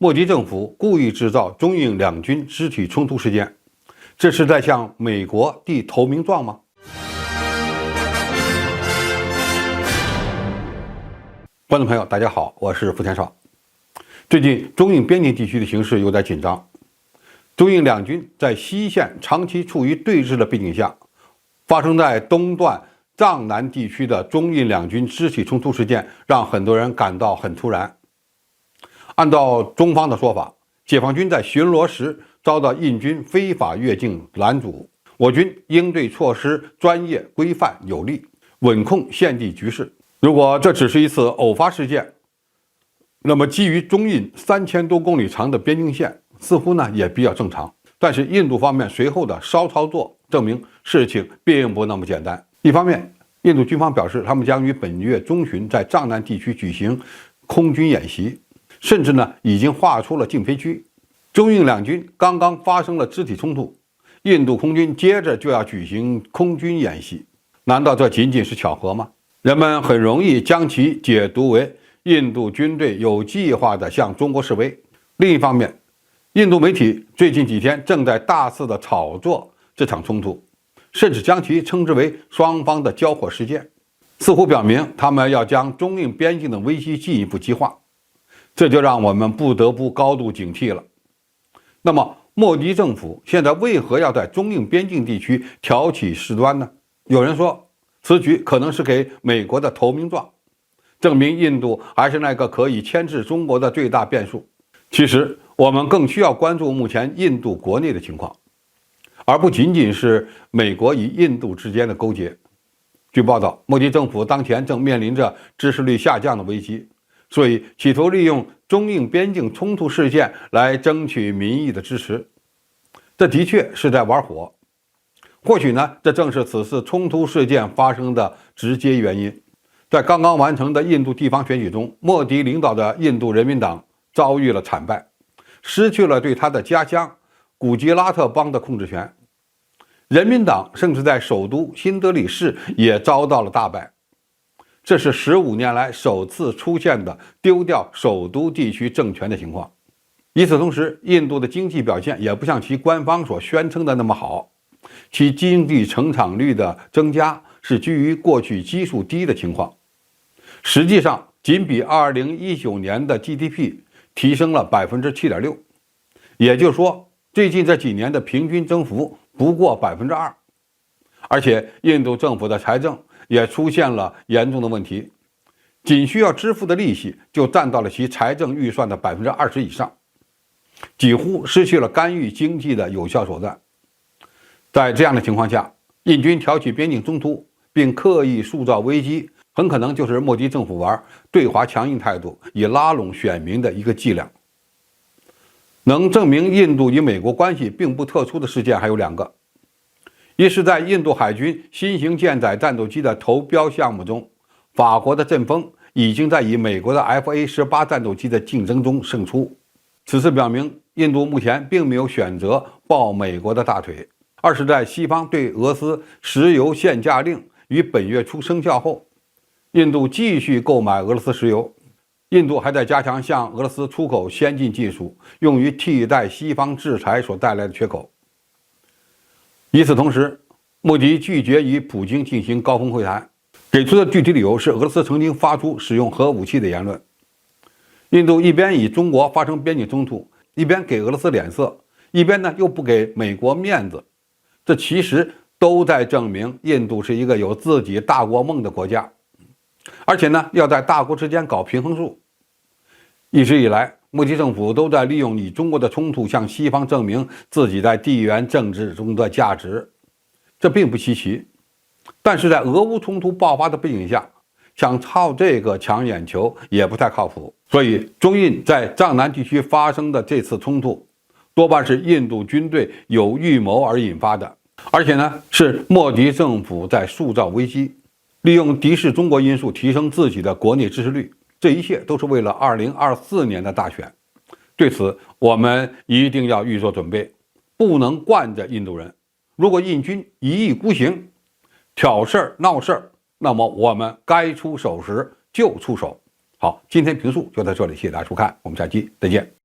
莫迪政府故意制造中印两军肢体冲突事件，这是在向美国递投名状吗？观众朋友，大家好，我是付天少。最近中印边境地区的形势有点紧张，中印两军在西线长期处于对峙的背景下，发生在东段藏南地区的中印两军肢体冲突事件，让很多人感到很突然。按照中方的说法，解放军在巡逻时遭到印军非法越境拦阻，我军应对措施专业、规范、有力，稳控现地局势。如果这只是一次偶发事件，那么基于中印3000多公里长的边境线，似乎也比较正常。但是印度方面随后的骚操作证明事情并不那么简单。一方面，印度军方表示，他们将于本月中旬在藏南地区举行空军演习，甚至已经划出了禁飞区。中印两军刚刚发生了肢体冲突，印度空军接着就要举行空军演习，难道这仅仅是巧合吗？人们很容易将其解读为印度军队有计划地向中国示威。另一方面，印度媒体最近几天正在大肆地炒作这场冲突，甚至将其称之为双方的交火事件，似乎表明他们要将中印边境的危机进一步激化。这就让我们不得不高度警惕了。那么，莫迪政府现在为何要在中印边境地区挑起事端呢？有人说，此举可能是给美国的投名状，证明印度还是那个可以牵制中国的最大变数。其实，我们更需要关注目前印度国内的情况，而不仅仅是美国与印度之间的勾结。据报道，莫迪政府当前正面临着支持率下降的危机，所以企图利用中印边境冲突事件来争取民意的支持，这的确是在玩火。或许这正是此次冲突事件发生的直接原因。在刚刚完成的印度地方选举中，莫迪领导的印度人民党遭遇了惨败，失去了对他的家乡古吉拉特邦的控制权。人民党甚至在首都新德里市也遭到了大败。这是15年来首次出现的丢掉首都地区政权的情况。与此同时，印度的经济表现也不像其官方所宣称的那么好，其经济成长率的增加是居于过去基数低的情况，实际上仅比2019年的 GDP 提升了 7.6%， 也就是说，最近这几年的平均增幅不过 2%。 而且印度政府的财政也出现了严重的问题，仅需要支付的利息就占到了其财政预算的 20% 以上，几乎失去了干预经济的有效手段。在这样的情况下，印军挑起边境冲突并刻意塑造危机，很可能就是莫迪政府玩对华强硬态度以拉拢选民的一个伎俩。能证明印度与美国关系并不特殊的事件还有2个。一是在印度海军新型舰载战斗机的投标项目中，法国的阵风已经在与美国的 FA-18 战斗机的竞争中胜出。此次表明，印度目前并没有选择抱美国的大腿。二是在西方对俄罗斯石油限价令于本月初生效后，印度继续购买俄罗斯石油。印度还在加强向俄罗斯出口先进技术，用于替代西方制裁所带来的缺口。与此同时，莫迪拒绝与普京进行高峰会谈，给出的具体理由是俄罗斯曾经发出使用核武器的言论。印度一边与中国发生边境冲突，一边给俄罗斯脸色，一边又不给美国面子，这其实都在证明印度是一个有自己大国梦的国家，而且要在大国之间搞平衡术。一直以来，莫迪政府都在利用与中国的冲突向西方证明自己在地缘政治中的价值，这并不稀奇。但是在俄乌冲突爆发的背景下，想靠这个抢眼球也不太靠谱。所以中印在藏南地区发生的这次冲突，多半是印度军队有预谋而引发的，而且是莫迪政府在塑造危机，利用敌视中国因素提升自己的国内支持率。这一切都是为了2024年的大选。对此，我们一定要预做准备，不能惯着印度人。如果印军一意孤行，挑事儿闹事儿，那么我们该出手时就出手。好，今天评述就到这里，谢谢大家收看，我们下期再见。